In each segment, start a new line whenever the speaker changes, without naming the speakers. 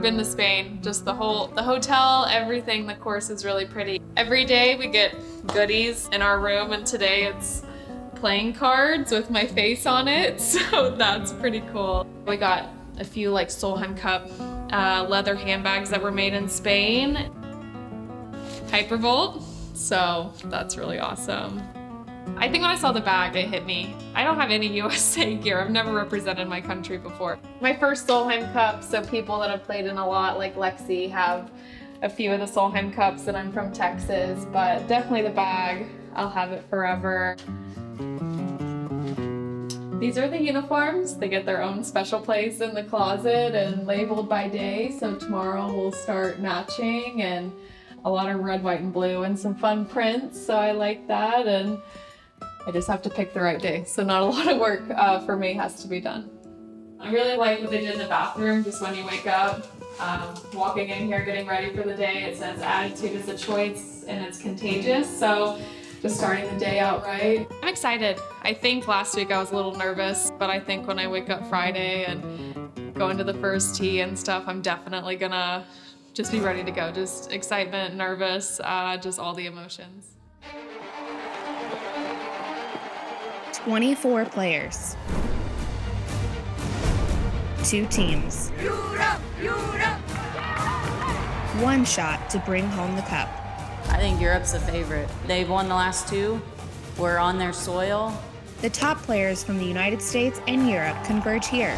been to Spain. Just the hotel, everything, the course is really pretty. Every day we get goodies in our room, and today it's playing cards with my face on it, so that's pretty cool. We got a few like Solheim Cup leather handbags that were made in Spain. Hypervolt, so that's really awesome. I think when I saw the bag, it hit me. I don't have any USA gear. I've never represented my country before. My first Solheim Cup, so people that have played in a lot, like Lexi, have a few of the Solheim Cups, and I'm from Texas, but definitely the bag. I'll have it forever. These are the uniforms. They get their own special place in the closet and labeled by day, so tomorrow we'll start matching, and a lot of red, white, and blue, and some fun prints, so I like that, and I just have to pick the right day, so not a lot of work for me has to be done. I really like what they did in the bathroom, just when you wake up, walking in here, getting ready for the day. It says attitude is a choice and it's contagious, so just starting the day out right. I'm excited. I think last week I was a little nervous, but I think when I wake up Friday and go into the first tee and stuff, I'm definitely gonna just be ready to go. Just excitement, nervous, just all the emotions.
24 players. 2 teams.
Europe, Europe.
1 shot to bring home the cup.
I think Europe's a favorite. They've won the last 2. We're on their soil.
The top players from the United States and Europe converge here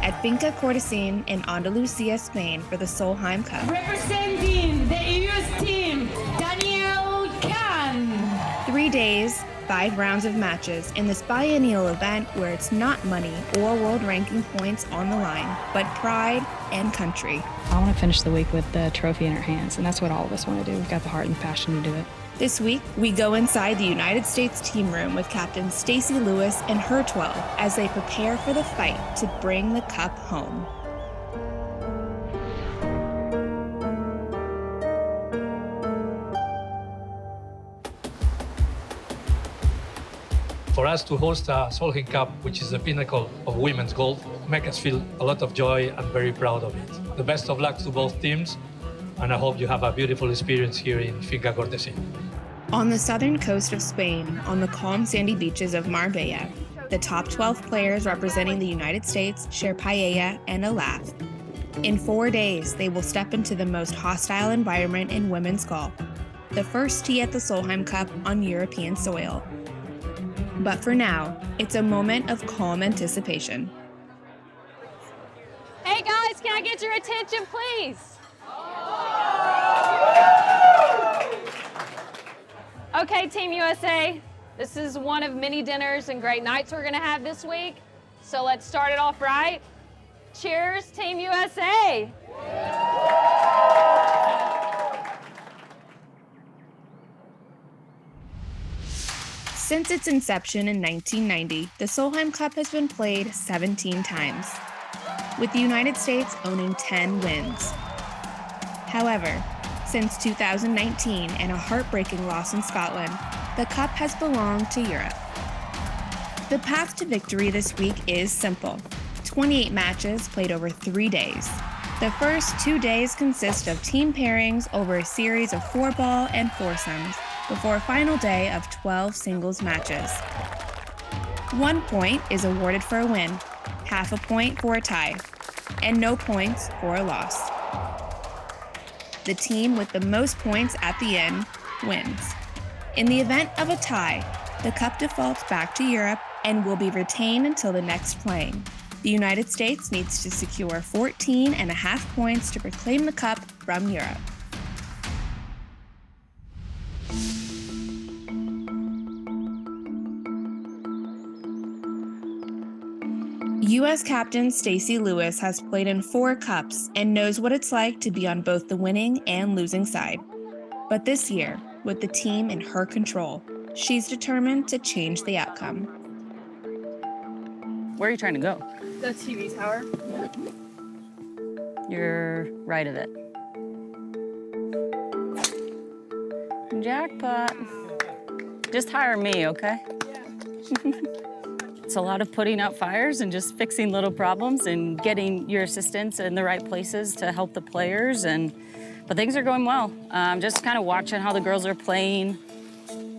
at Finca Cortesín in Andalusia, Spain for the Solheim Cup.
Representing the EU team, Daniel Kahn.
3 days, 5 rounds of matches in this biennial event where it's not money or world ranking points on the line, but pride and country.
I want to finish the week with the trophy in our hands, and that's what all of us want to do. We've got the heart and the passion to do it.
This week, we go inside the United States team room with Captain Stacy Lewis and her 12 as they prepare for the fight to bring the cup home.
For us to host a Solheim Cup, which is the pinnacle of women's golf, makes us feel a lot of joy and very proud of it. The best of luck to both teams, and I hope you have a beautiful experience here in Finca Cortesín.
On the southern coast of Spain, on the calm sandy beaches of Marbella, the top 12 players representing the United States share paella and a laugh. In 4 days, they will step into the most hostile environment in women's golf, the first tee at the Solheim Cup on European soil. But for now, it's a moment of calm anticipation.
Hey guys, can I get your attention, please? Okay, Team USA, this is one of many dinners and great nights we're gonna have this week. So let's start it off right. Cheers, Team USA.
Since its inception in 1990, the Solheim Cup has been played 17 times, with the United States owning 10 wins. However, since 2019 and a heartbreaking loss in Scotland, the Cup has belonged to Europe. The path to victory this week is simple. 28 matches played over 3 days. The first 2 days consist of team pairings over a series of 4-ball and foursomes, before a final day of 12 singles matches. 1 point is awarded for a win, half a point for a tie, and no points for a loss. The team with the most points at the end wins. In the event of a tie, the cup defaults back to Europe and will be retained until the next playing. The United States needs to secure 14.5 points to reclaim the cup from Europe. U.S. Captain Stacy Lewis has played in 4 cups and knows what it's like to be on both the winning and losing side. But this year, with the team in her control, she's determined to change the outcome.
Where are you trying to go?
The TV tower.
You're right of it. Jackpot. Just hire me, okay? It's a lot of putting out fires and just fixing little problems and getting your assistants in the right places to help the players. But things are going well. Just kind of watching how the girls are playing,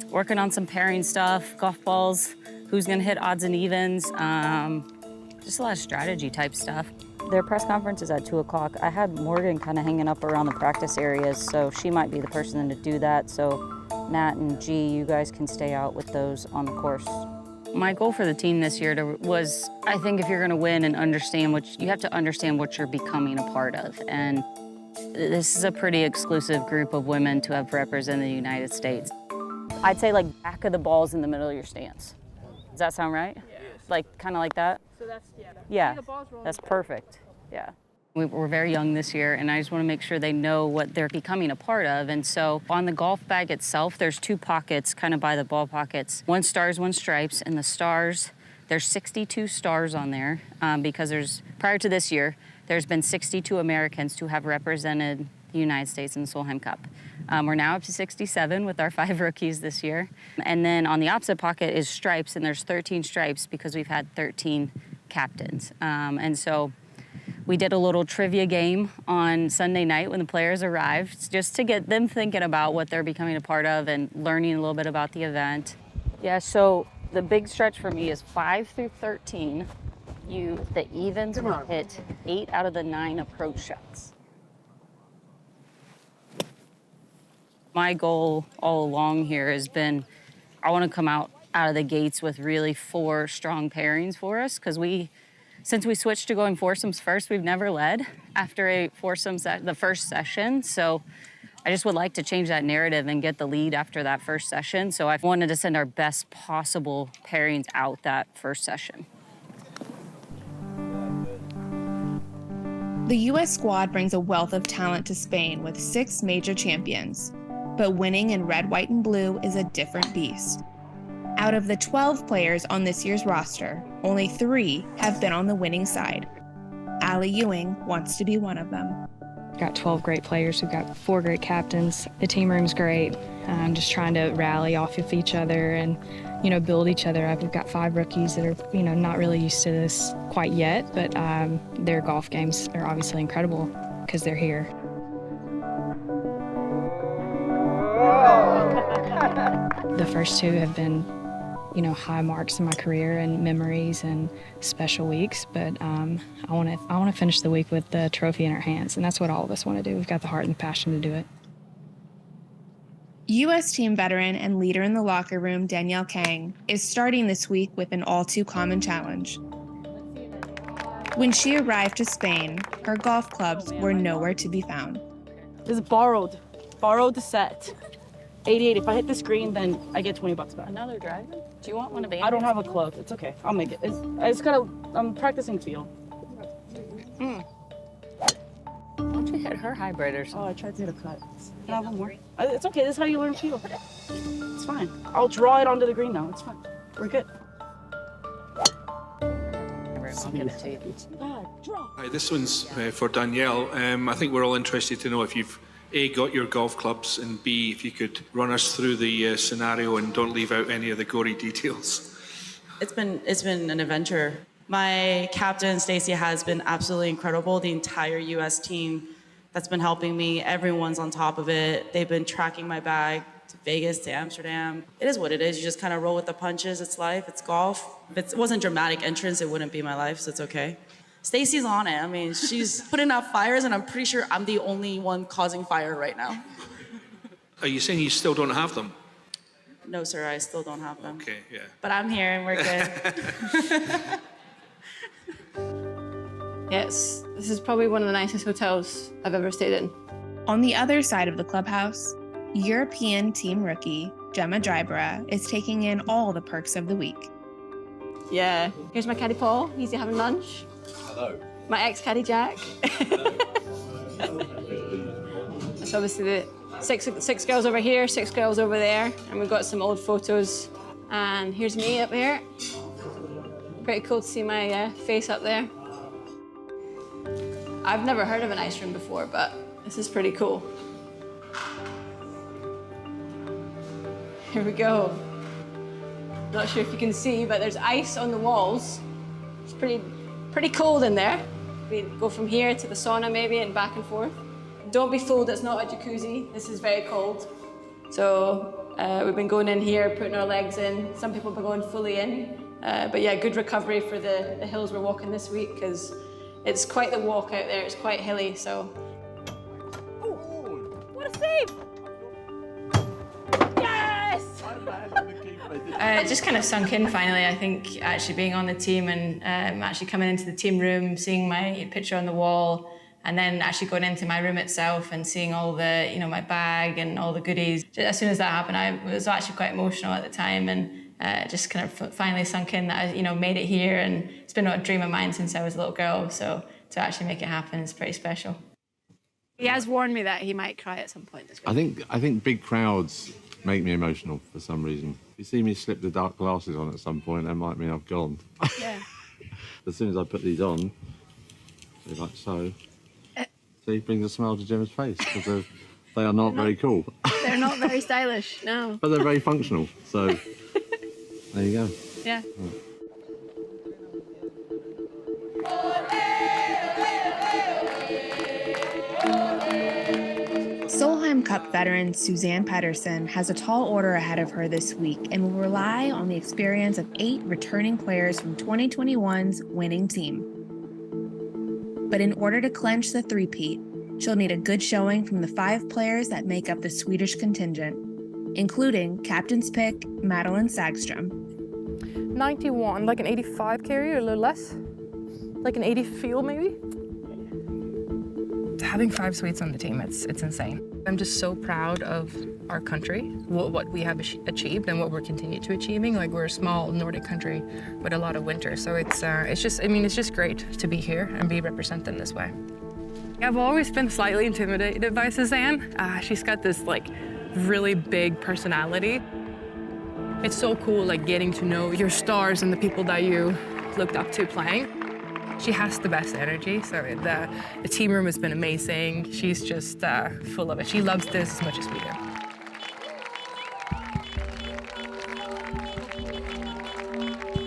working on some pairing stuff, golf balls, who's gonna hit odds and evens, just a lot of strategy type stuff. Their press conference is at 2 o'clock. I had Morgan kind of hanging up around the practice areas, so she might be the person to do that. So Matt and G, you guys can stay out with those on the course. My goal for the team this year was, I think if you're gonna win and understand you have to understand what you're becoming a part of. And this is a pretty exclusive group of women to have represented the United States. I'd say like back of the ball's in the middle of your stance. Does that sound right? Yeah. Like kind of like that? So that's, yeah. That's perfect, yeah. We're very young this year, and I just want to make sure they know what they're becoming a part of. And so on the golf bag itself, there's 2 pockets kind of by the ball pockets. 1 stars, 1 stripes, and the stars, there's 62 stars on there because prior to this year, there's been 62 Americans who have represented the United States in the Solheim Cup. We're now up to 67 with our 5 rookies this year. And then on the opposite pocket is stripes, and there's 13 stripes because we've had 13 captains. And so we did a little trivia game on Sunday night when the players arrived, just to get them thinking about what they're becoming a part of and learning a little bit about the event. Yeah, so the big stretch for me is 5 through 13. The evens will hit 8 out of the 9 approach shots. My goal all along here has been, I want to come out of the gates with really 4 strong pairings for us, because since we switched to going foursomes first, we've never led after a foursome the first session. So I just would like to change that narrative and get the lead after that first session. So I wanted to send our best possible pairings out that first session.
The U.S. squad brings a wealth of talent to Spain with 6 major champions, but winning in red, white, and blue is a different beast. Out of the 12 players on this year's roster, only 3 have been on the winning side. Allie Ewing wants to be one of them.
We've got 12 great players. We've got 4 great captains. The team room's great. Just trying to rally off of each other and, build each other up. We've got 5 rookies that are, not really used to this quite yet, but their golf games are obviously incredible because they're here. The first 2 have been, high marks in my career and memories and special weeks, but I want to finish the week with the trophy in our hands, and that's what all of us want to do. We've got the heart and the passion to do it.
U.S. team veteran and leader in the locker room, Danielle Kang, is starting this week with an all-too-common challenge. When she arrived to Spain, her golf clubs were nowhere to be found.
This is borrowed set. 88. If I hit this green, then I get $20 back.
Another driver? Do you want one of the?
I don't have a club. It's okay. I'll make it. I'm practicing feel.
Why don't you hit her hybrid or something?
Oh, I tried to hit a cut. Can I have one more? It's okay. This is how you learn feel. It's fine. I'll draw it onto the green now. It's fine. We're good.
I'll give it to you.
Hi, this one's for Danielle. I think we're all interested to know if you've A, got your golf clubs, and B, if you could run us through the scenario and don't leave out any of the gory details.
It's been an adventure. My captain, Stacy, has been absolutely incredible. The entire U.S. team that's been helping me, everyone's on top of it. They've been tracking my bag to Vegas, to Amsterdam. It is what it is. You just kind of roll with the punches. It's life. It's golf. If it wasn't dramatic entrance, it wouldn't be my life, so it's okay. Stacy's on it. I mean, she's putting out fires, and I'm pretty sure I'm the only one causing fire right now.
Are you saying you still don't have them?
No, sir, I still don't have them.
Okay, yeah.
But I'm here, and we're good.
Yes, this is probably one of the nicest hotels I've ever stayed in.
On the other side of the clubhouse, European team rookie Gemma Dryborough is taking in all the perks of the week.
Yeah, here's my caddy Paul. He's having lunch.
Hello.
My ex-caddy Jack. So obviously the six girls over here, 6 girls over there, and we've got some old photos. And here's me up here. Pretty cool to see my face up there. I've never heard of an ice room before, but this is pretty cool. Here we go. Not sure if you can see, but there's ice on the walls. It's pretty cold in there. We go from here to the sauna maybe and back and forth. Don't be fooled, it's not a jacuzzi. This is very cold. So we've been going in here, putting our legs in. Some people have been going fully in. But yeah, good recovery for the hills we're walking this week because it's quite the walk out there. It's quite hilly, so.
What a save! Yes!
Just kind of sunk in finally, I think, actually being on the team and actually coming into the team room, seeing my picture on the wall, and then actually going into my room itself and seeing all the, my bag and all the goodies. As soon as that happened, I was actually quite emotional at the time and just kind of finally sunk in that I, made it here, and it's been a dream of mine since I was a little girl, so to actually make it happen is pretty special.
He has warned me that he might cry at some point this week.
I think big crowds make me emotional for some reason. If you see me slip the dark glasses on at some point, that might mean I've gone.
Yeah.
As soon as I put these on, they're like so. See, brings a smile to Gemma's face because they are not very cool.
They're not very stylish, no.
But they're very functional, so there you go.
Yeah.
Solheim Cup veteran Suzanne Pedersen has a tall order ahead of her this week and will rely on the experience of 8 returning players from 2021's winning team. But in order to clinch the three-peat, she'll need a good showing from the 5 players that make up the Swedish contingent, including captain's pick Madeline Sagström.
91, like an 85 carrier, a little less. Like an 80 field, maybe.
Having 5 Swedes on the team, it's insane. I'm just so proud of our country, what we have achieved and what we're continuing to achieving. Like, we're a small Nordic country with a lot of winter, so it's just great to be here and be represented in this way.
I've always been slightly intimidated by Suzanne. She's got this really big personality. It's so cool getting to know your stars and the people that you looked up to playing. She has the best energy, so the team room has been amazing. She's just full of it. She loves this as much as we do.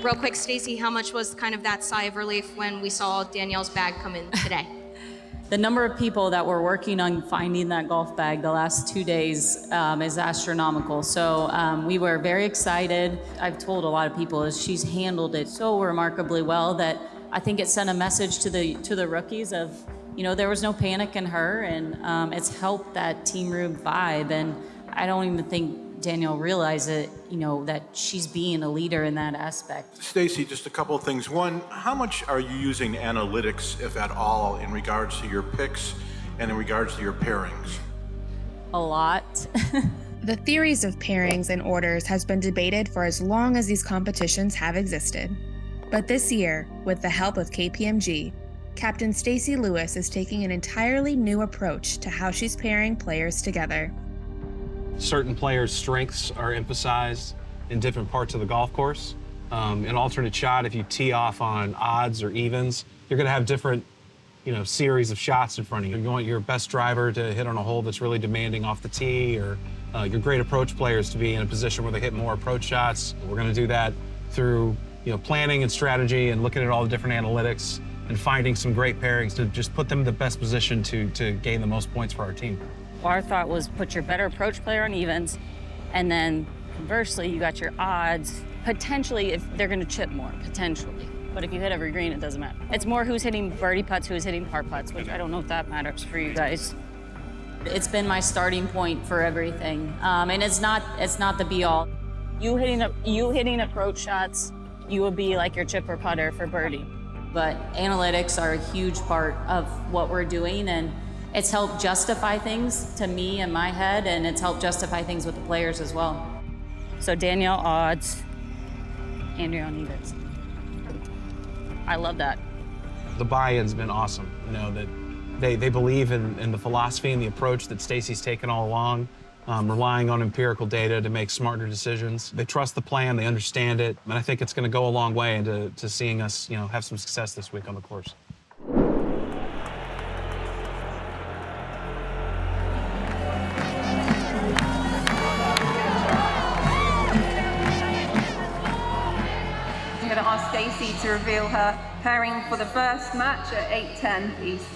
Real quick, Stacey, how much was kind of that sigh of relief when we saw Danielle's bag come in today?
The number of people that were working on finding that golf bag the last 2 days is astronomical. So we were very excited. I've told a lot of people she's handled it so remarkably well that I think it sent a message to the rookies of, there was no panic in her, and it's helped that team room vibe. And I don't even think Danielle realized it, that she's being a leader in that aspect.
Stacey, just a couple of things. One, how much are you using analytics, if at all, in regards to your picks and in regards to your pairings?
A lot.
The theories of pairings and orders has been debated for as long as these competitions have existed. But this year, with the help of KPMG, Captain Stacey Lewis is taking an entirely new approach to how she's pairing players together.
Certain players' strengths are emphasized in different parts of the golf course. An alternate shot, if you tee off on odds or evens, you're going to have different, series of shots in front of you. You want your best driver to hit on a hole that's really demanding off the tee, or your great approach players to be in a position where they hit more approach shots. We're going to do that through planning and strategy and looking at all the different analytics and finding some great pairings to just put them in the best position to gain the most points for our team.
Our thought was put your better approach player on evens, and then conversely, you got your odds, potentially if they're gonna chip more, potentially. But if you hit every green, it doesn't matter. It's more who's hitting birdie putts, who's hitting par putts, which I don't know if that matters for you guys. It's been my starting point for everything. And it's not the be all. You hitting approach shots, you would be like your chipper putter for birdie. But analytics are a huge part of what we're doing, and it's helped justify things to me in my head, and it's helped justify things with the players as well. So Danielle odds, Andrea on evens. I love that.
The buy-in's been awesome, that they believe in the philosophy and the approach that Stacey's taken all along. Relying on empirical data to make smarter decisions. They trust the plan, they understand it, and I think it's going to go a long way into seeing us, have some success this week on the course.
Stacey to reveal her pairing for the first match at 8:10, please.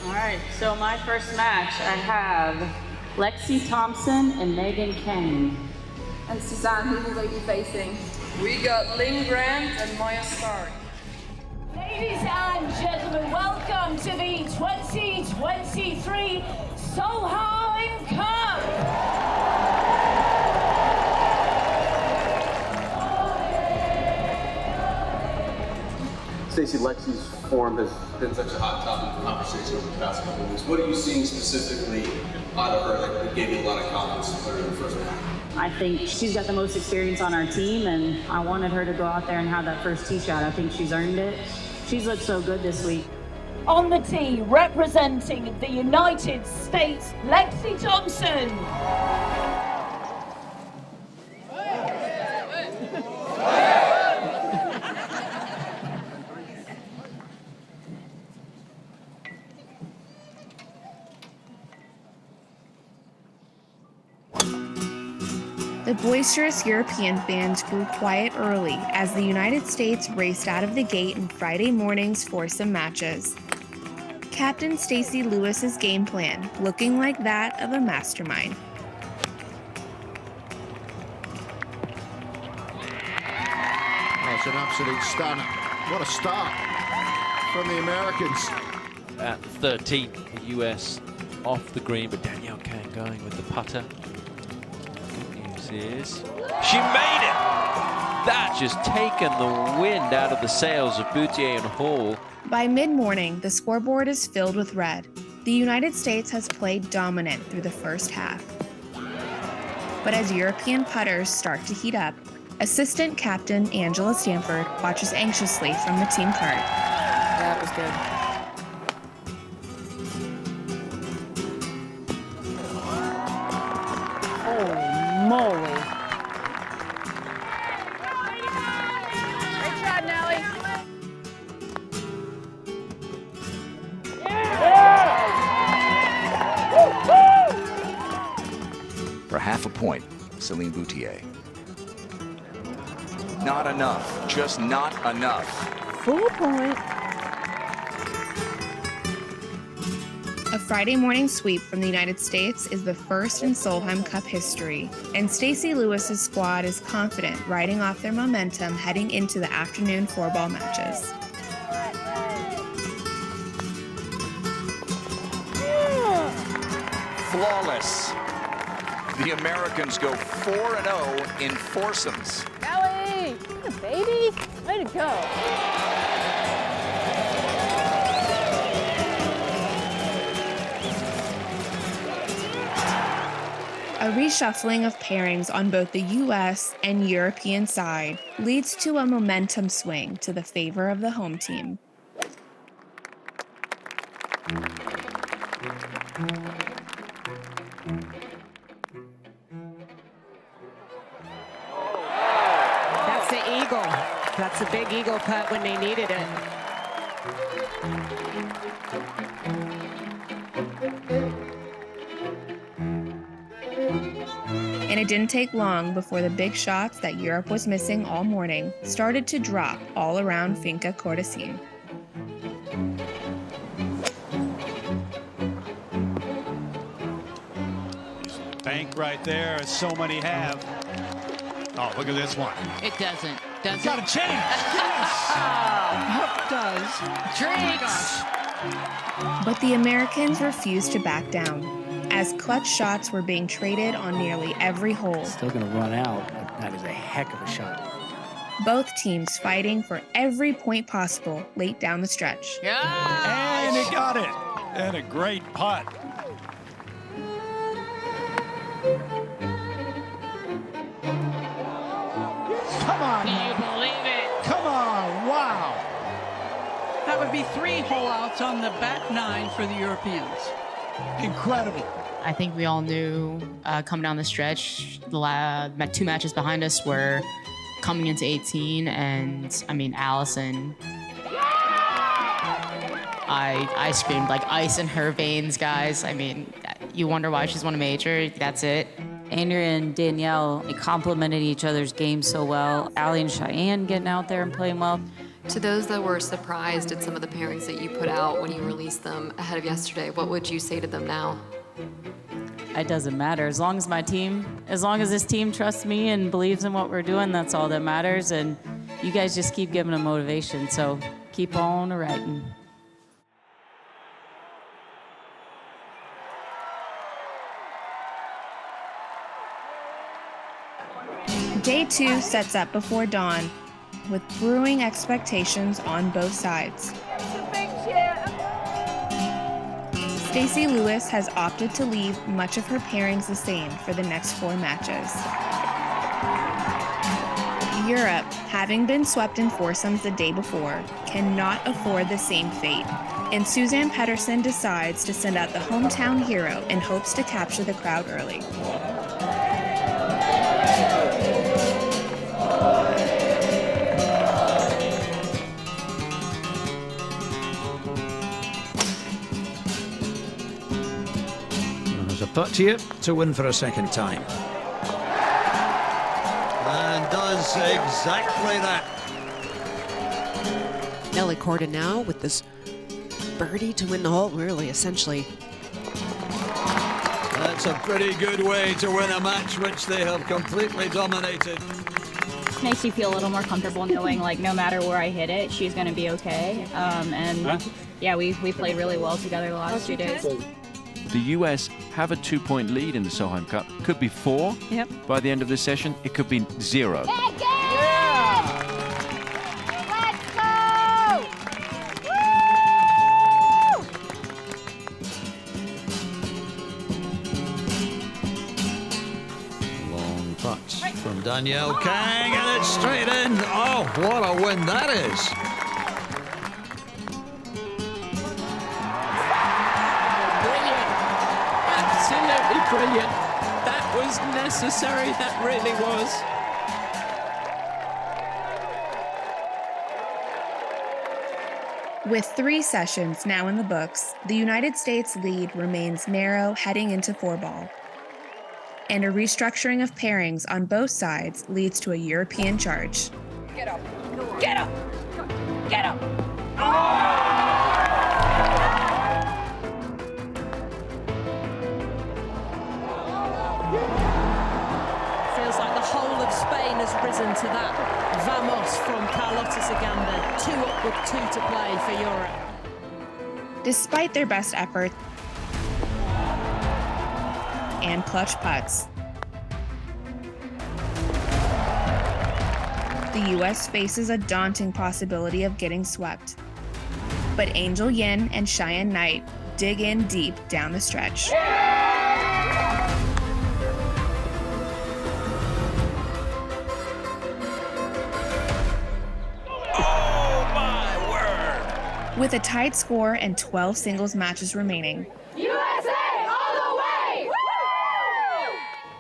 All right, so my first match, I have Lexi Thompson and Megan Kane.
And Suzanne, who will they be facing? We got Lynn Grant and Maya Stark.
Ladies and gentlemen, welcome to the 2023 Solheim Cup.
Stacey, Lexi's form has been such a hot topic of conversation over the past couple of weeks. What are you seeing specifically out of her that gave you a lot of confidence to put her in the first round?
I think she's got the most experience on our team, and I wanted her to go out there and have that first tee shot. I think she's earned it. She's looked so good this week.
On the tee, representing the United States, Lexi Thompson.
The boisterous European fans grew quiet early as the United States raced out of the gate in Friday morning's foursome matches. Captain Stacey Lewis's game plan looking like that of a mastermind.
Oh, it's an absolute stunner. What a start from the Americans.
At 13, the US off the green, but Danielle Kahn going with the putter. Is she made it! That just taken the wind out of the sails of Boutier and Hall.
By mid-morning, the scoreboard is filled with red. The United States has played dominant through the first half. But as European putters start to heat up, assistant captain Angela Stanford watches anxiously from the team cart.
That was good.
Moly.
Great shot, Nelly.
For half a point, Celine Boutier. Not enough, just not enough.
Full point.
A Friday morning sweep from the United States is the first in Solheim Cup history, and Stacey Lewis's squad is confident riding off their momentum heading into the afternoon four-ball matches.
Flawless. The Americans go 4-0 in foursomes.
Nelly, good baby. Way to go.
A reshuffling of pairings on both the U.S. and European side leads to a momentum swing to the favor of the home team.
That's the eagle. That's the big eagle putt when they needed it.
And it didn't take long before the big shots that Europe was missing all morning started to drop all around Finca Cortesine.
Bank right there, as so many have. Oh, look at this one.
It doesn't. Does
Got a chance. Yes.
It does. Drinks.
But the Americans refused to back down, as clutch shots were being traded on nearly every hole.
Still going to run out, but that is a heck of a shot.
Both teams fighting for every point possible late down the stretch.
And he got it. And a great putt.
Come on. Can you believe it?
Come on. Wow.
That would be 3 hole outs on the back 9 for the Europeans.
Incredible.
I think we all knew coming down the stretch, the 2 matches behind us were coming into 18, and I mean, Allison, I screamed like ice in her veins, guys. I mean, you wonder why she's won a major. That's it.
Andrea and Danielle complemented each other's game so well. Allie and Cheyenne getting out there and playing well.
To those that were surprised at some of the pairings that you put out when you released them ahead of yesterday, what would you say to them now?
It doesn't matter. As long as this team trusts me and believes in what we're doing, that's all that matters. And you guys just keep giving them motivation. So keep on writing.
Day 2 sets up before dawn, with brewing expectations on both sides. Stacey Lewis has opted to leave much of her pairings the same for the next 4 matches. Europe, having been swept in foursomes the day before, cannot afford the same fate, and Suzann Pettersen decides to send out the hometown hero in hopes to capture the crowd early.
There's a putt here to win for a second time.
And does exactly that.
Nelly Korda now with this birdie to win the hole, really, essentially.
That's a pretty good way to win a match which they have completely dominated.
Makes you feel a little more comfortable knowing, like, no matter where I hit it, she's going to be okay. Yeah, we played really well together the last 2 days.
The US have a 2-point lead in the Solheim Cup. Could be 4 by the end of this session. It could be 0.
Long putt from Danielle Kang, and it's straight in. Oh, what a win that is.
Absolutely brilliant. That was necessary, that really was.
With 3 sessions now in the books, the United States lead remains narrow heading into 4-ball. And a restructuring of pairings on both sides leads to a European charge.
Get up. Get up. Get up.
Feels like the whole of Spain has risen to that. Vamos from Carlota Saganda. 2 up with 2 to play for Europe.
Despite their best effort and clutch putts, the U.S. faces a daunting possibility of getting swept. But Angel Yin and Cheyenne Knight dig in deep down the stretch. With a tight score and 12 singles matches remaining,
USA all the way! Woo!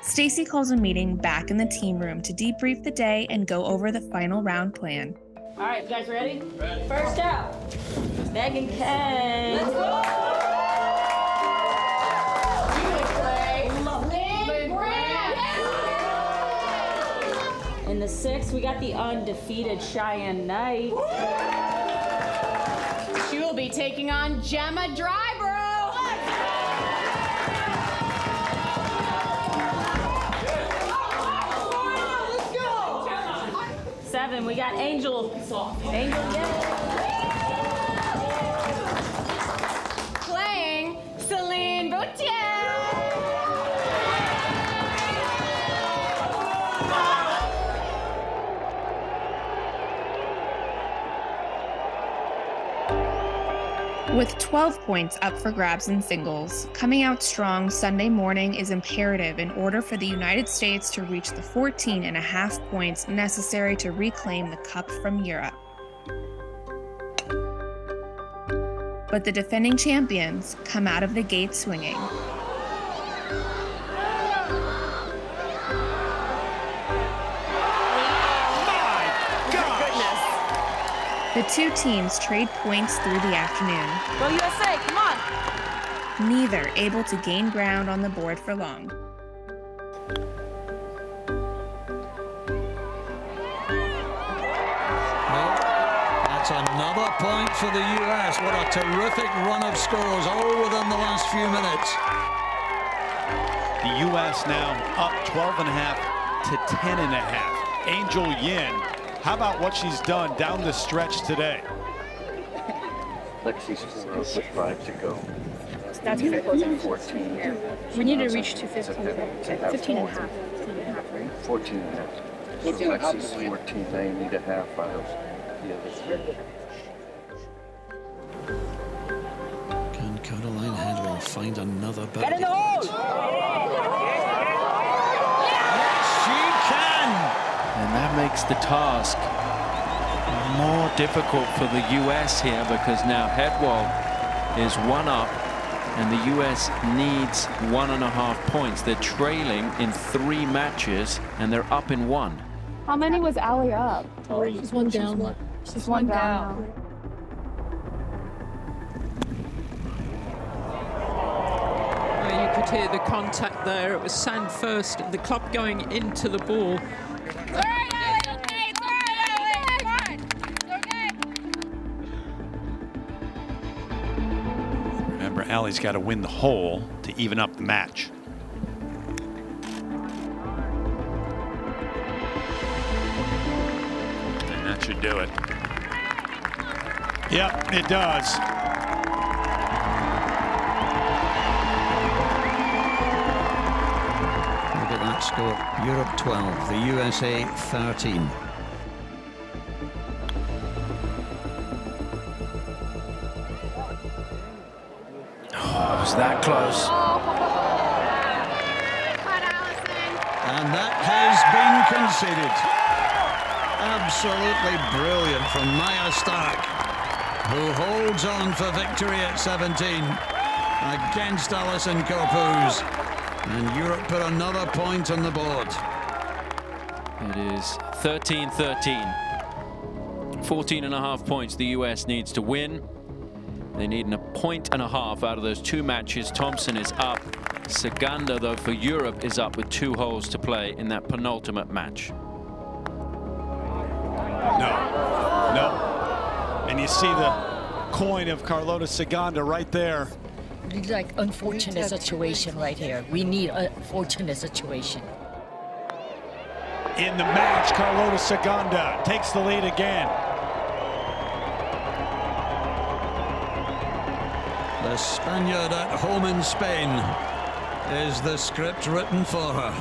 Stacey calls a meeting back in the team room to debrief the day and go over the final round plan.
All right, you guys ready? Ready. First out, Megan Kang. Let's go! In the 6th, we got the undefeated Cheyenne Knight.
She will be taking on Gemma Drybro.
7, we got Angel.
Playing Celine Boutier.
With 12 points up for grabs in singles, coming out strong Sunday morning is imperative in order for the United States to reach the 14.5 points necessary to reclaim the cup from Europe. But the defending champions come out of the gate swinging. The 2 teams trade points through the afternoon.
Go USA, come on!
Neither able to gain ground on the board for long.
No, That's another point for the US. What a terrific run of scores, all within the last few minutes.
The U.S. now up 12.5 to 10.5. Angel Yin, how about what she's done down the stretch today?
Lexi's 4 with 5 to go.
That's going to close in
14.
Yeah. We need to reach to 15. 15 and a half.
14 and a half. So Lexi's 14, they need a half out of the other 3.
Can Caroline Headwell find another birdie?
Get in the hole!
She can!
And that makes the task more difficult for the US here, because now Headwell is 1 up and the US needs 1.5 points. They're trailing in 3 matches and they're up in 1.
How many was Allie up?
She's one down.
She's one down.
You could hear the contact there. It was sand first, the club going into the ball.
Remember, Allie's got to win the hole to even up the match. And that should do it. Yep, it does.
Look at that score. Europe 12, the USA 13.
Oh, was that close?
And that has been conceded. Absolutely brilliant from Maya Stark, who holds on for victory at 17 against Alison Corpuz. And Europe put another point on the board.
It is 13-13. 14.5 points the US needs to win. They need 1.5 points out of those 2 matches. Thompson is up. Saganda, though, for Europe is up with 2 holes to play in that penultimate match.
No. And you see the coin of Carlota Saganda right there.
Like unfortunate situation right here. We need a fortunate situation.
In the match, Carlota Saganda takes the lead again.
The Spaniard at home in Spain. Is the script written for her?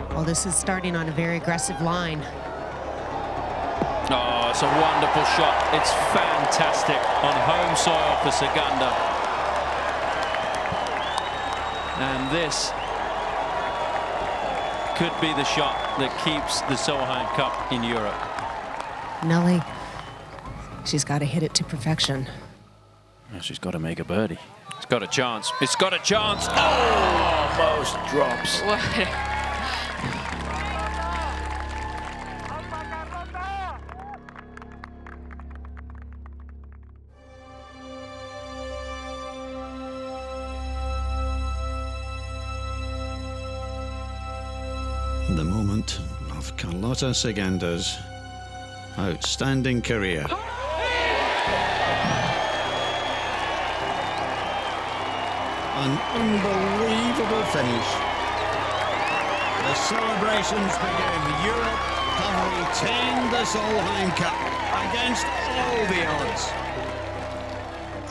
Well, this is starting on a very aggressive line.
Oh, it's a wonderful shot. It's fantastic on home soil for Saganda. And this could be the shot that keeps the Solheim Cup in Europe.
Nelly, she's got to hit it to perfection.
Well, she's got to make a birdie. It's got a chance. It's got a chance. Oh, almost drops.
The moment of Carlota Saganda's outstanding career. An unbelievable finish. The celebrations begin. Europe have retained the Solheim Cup against all the odds.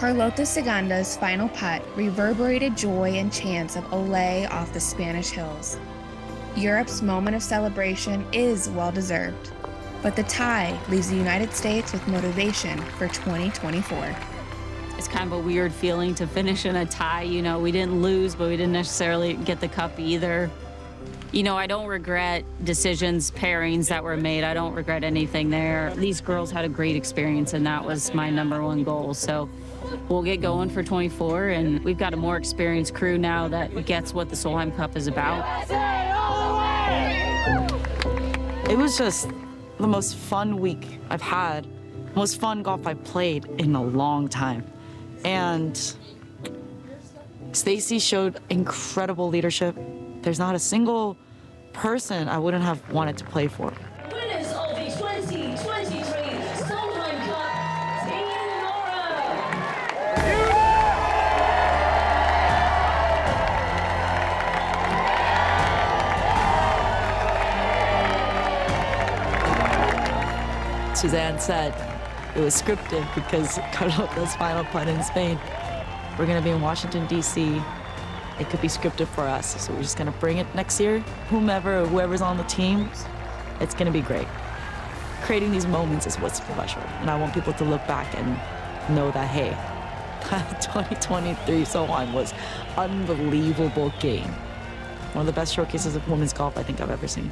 Carlota Saganda's final putt reverberated joy and chants of Olé off the Spanish hills. Europe's moment of celebration is well-deserved, but the tie leaves the United States with motivation for 2024.
It's kind of a weird feeling to finish in a tie. You know, we didn't lose, but we didn't necessarily get the cup either. You know, I don't regret decisions, pairings that were made. I don't regret anything there. These girls had a great experience, and that was my #1 goal. So we'll get going for 24, and we've got a more experienced crew now that gets what the Solheim Cup is about.
It was just the most fun week I've had, most fun golf I've played in a long time. And Stacy showed incredible leadership. There's not a single person, I wouldn't have wanted to play for.
Winners of the 2023 Solheim Cup, Team
Suzanne said it was scripted because Carlota's final putt in Spain. We're going to be in Washington, D.C. It could be scripted for us, so we're just going to bring it next year. Whoever's on the team, it's going to be great. Creating these moments is what's special, and I want people to look back and know that, hey, 2023 Solheim was unbelievable game. One of the best showcases of women's golf I think I've ever seen.